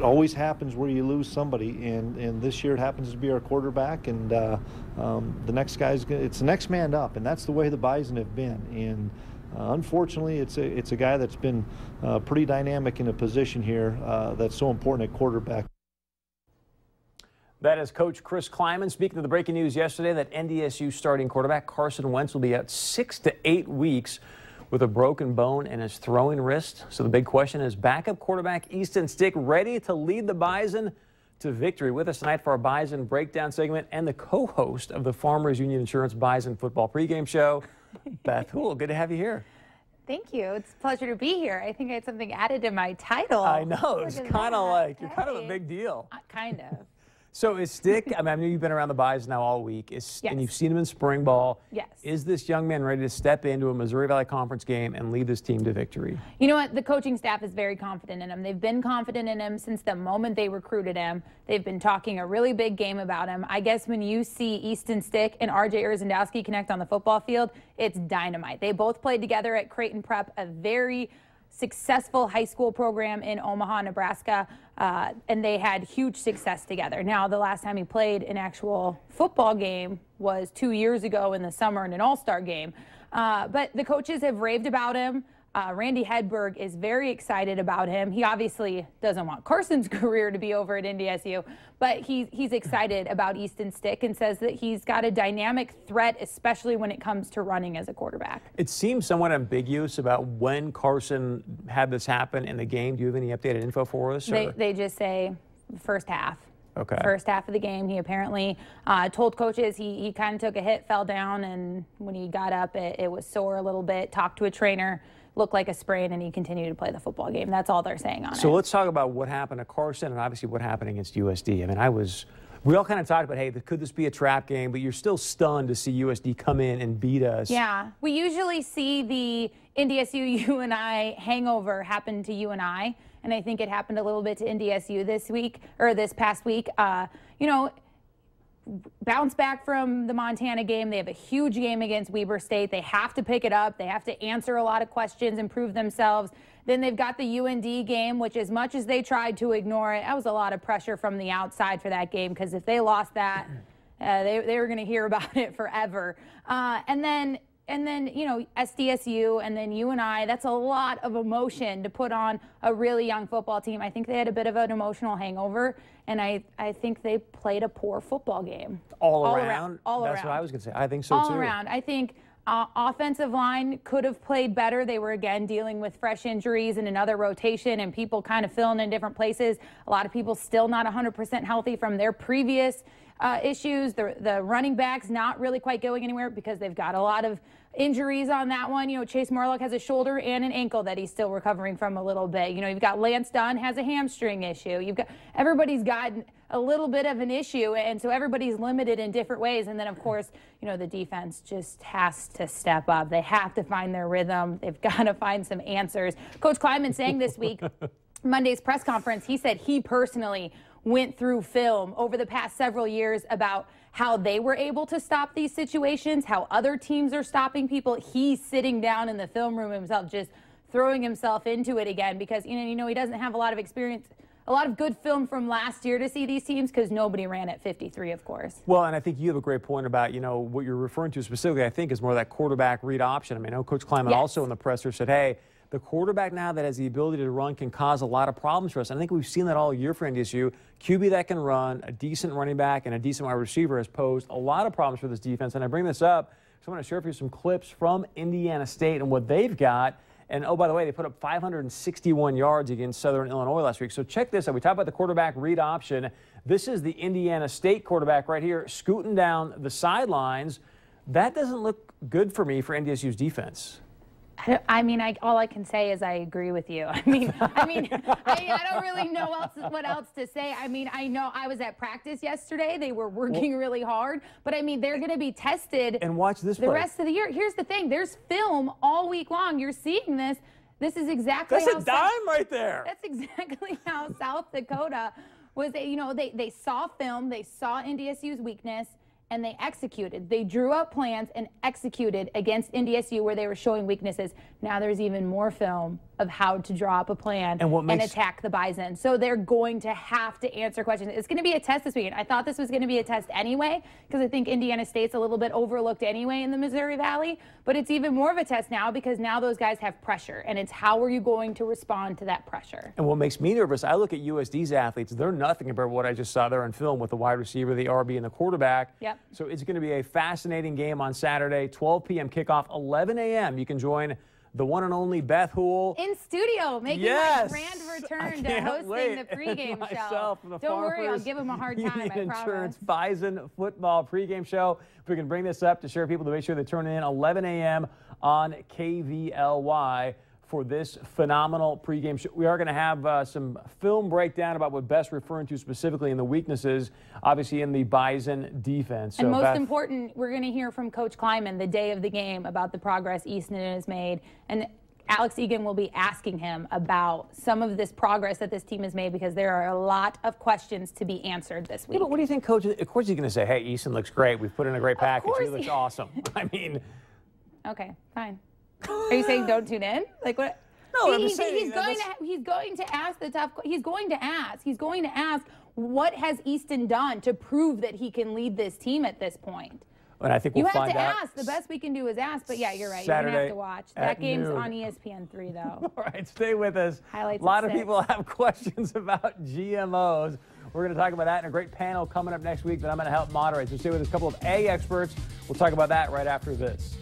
always happens where you lose somebody, and this year it happens to be our quarterback, and the next guy's it's the next man up, and that's the way the Bison have been. And unfortunately, it's a guy that's been pretty dynamic in a position here that's so important at quarterback. That is Coach Chris Kleiman speaking to the breaking news yesterday that NDSU starting quarterback Carson Wentz will be out 6 to 8 weeks with a broken bone in his throwing wrist. So the big question is, backup quarterback Easton Stick ready to lead the Bison to victory? With us tonight for our Bison breakdown segment and the co-host of the Farmers Union Insurance Bison football pregame show, Beth Hool. Good to have you here. Thank you. It's a pleasure to be here. I think I had something added to my title. I know. It's kind of like, you're kind of a big deal. Kind of. So is Stick, I know you've been around the Bison now all week, Yes. and you've seen him in spring ball. Yes. Is this young man ready to step into a Missouri Valley Conference game and lead this team to victory? You know what? The coaching staff is very confident in him. They've been confident in him since the moment they recruited him. They've been talking a really big game about him. I guess when you see Easton Stick and R.J. Urzendowski connect on the football field, it's dynamite. They both played together at Creighton Prep, a very successful high school program in Omaha, Nebraska, and they had huge success together. Now, the last time he played an actual football game was 2 years ago in the summer in an all-star game. But the coaches have raved about him. Randy Hedberg is very excited about him. He obviously doesn't want Carson's career to be over at NDSU, but he's excited about Easton Stick and says that he's got a dynamic threat, especially when it comes to running as a quarterback. It seems somewhat ambiguous about when Carson had this happen in the game. Do you have any updated info for us? They just say first half. Okay. First half of the game, he apparently told coaches he kind of took a hit, fell down, and when he got up, it was sore a little bit. Talked to a trainer, looked like a sprain, and he continued to play the football game. That's all they're saying on it. So let's talk about what happened to Carson and obviously what happened against USD. I mean, we all kind of talked about, hey, could this be a trap game? But you're still stunned to see USD come in and beat us. Yeah, we usually see the NDSU UNI hangover happen to UNI. And I think it happened a little bit to NDSU this past week. You know, bounce back from the Montana game. They have a huge game against Weber State. They have to pick it up. They have to answer a lot of questions, improve themselves. Then they've got the UND game, which as much as they tried to ignore it, that was a lot of pressure from the outside for that game, because if they lost that, they were going to hear about it forever. And then, you know, SDSU and then UNI, that's a lot of emotion to put on a really young football team. I think they had a bit of an emotional hangover, and I think they played a poor football game. All around? That's what I was going to say. I think so, too. All around. I think offensive line could have played better. They were, again, dealing with fresh injuries and another rotation and people kind of filling in different places. A lot of people still not 100% healthy from their previous issues. The running backs not really quite going anywhere because they've got a lot of injuries on that one. You know, Chase Morlock has a shoulder and an ankle that he's still recovering from a little bit. You know, you've got Lance Dunn has a hamstring issue. Everybody's got a little bit of an issue, and so everybody's limited in different ways. And then, of course, you know, the defense just has to step up. They have to find their rhythm. They've got to find some answers. Coach Kleiman saying this week, Monday's press conference, he said he personally went through film over the past several years about how they were able to stop these situations, how other teams are stopping people. He's sitting down in the film room himself, just throwing himself into it again, because, you know, he doesn't have a lot of experience, a lot of good film from last year to see these teams, because nobody ran at 53, of course. Well, and I think you have a great point about, you know, what you're referring to specifically, I think, is more that quarterback read option. I mean, I know Coach Kleiman also in the presser said, hey, the quarterback now that has the ability to run can cause a lot of problems for us. And I think we've seen that all year for NDSU. QB that can run, a decent running back, and a decent wide receiver has posed a lot of problems for this defense. And I bring this up because I want to share with you some clips from Indiana State and what they've got. And, oh, by the way, they put up 561 yards against Southern Illinois last week. So check this out. We talked about the quarterback read option. This is the Indiana State quarterback right here scooting down the sidelines. That doesn't look good for me for NDSU's defense. I mean, all I can say is I agree with you. I don't really know what else to say. I mean, I know I was at practice yesterday. They were working really hard. But, I mean, they're going to be tested and watch this the rest of the year. Here's the thing. There's film all week long. You're seeing this. This is exactly how a dime right there. That's exactly how South Dakota was. You know, they saw film. They saw NDSU's weakness. And they executed. They drew up plans and executed against NDSU where they were showing weaknesses. Now there's even more film of how to draw up a plan and attack the Bison. So they're going to have to answer questions. It's going to be a test this weekend. I thought this was going to be a test anyway, because I think Indiana State's a little bit overlooked anyway in the Missouri Valley, but it's even more of a test now because now those guys have pressure, and it's how are you going to respond to that pressure. And what makes me nervous, I look at USD's athletes, they're nothing compared to what I just saw there on film with the wide receiver, the RB, and the quarterback. Yep. So it's going to be a fascinating game on Saturday, 12 p.m. kickoff, 11 a.m. You can join the one and only Beth Hool in studio, making my grand return to hosting the pregame show. Don't worry, I'll give him a hard time. I Insurance promise. Bison football pregame show. If we can bring this up to share people to make sure they turn in 11 a.m. on KVLY for this phenomenal pregame show. We are going to have some film breakdown about what Beth's referring to specifically in the weaknesses, obviously in the Bison defense. So and most important, we're going to hear from Coach Kleiman the day of the game about the progress Easton has made. And Alex Egan will be asking him about some of this progress that this team has made, because there are a lot of questions to be answered this week. Yeah, but what do you think, Coach? Of course he's going to say, hey, Easton looks great. We've put in a great package. He looks awesome. I mean. Okay, fine. Are you saying don't tune in? Like what? No, he's going to ask the tough. He's going to ask what has Easton done to prove that he can lead this team at this point. And I think we'll find out. You have to ask. The best we can do is ask. But yeah, you're right. You're gonna have to watch. That game's on ESPN3 though. All right, stay with us. Highlights. A lot of people have questions about GMOs. We're going to talk about that in a great panel coming up next week that I'm going to help moderate. So stay with us. A couple of experts. We'll talk about that right after this.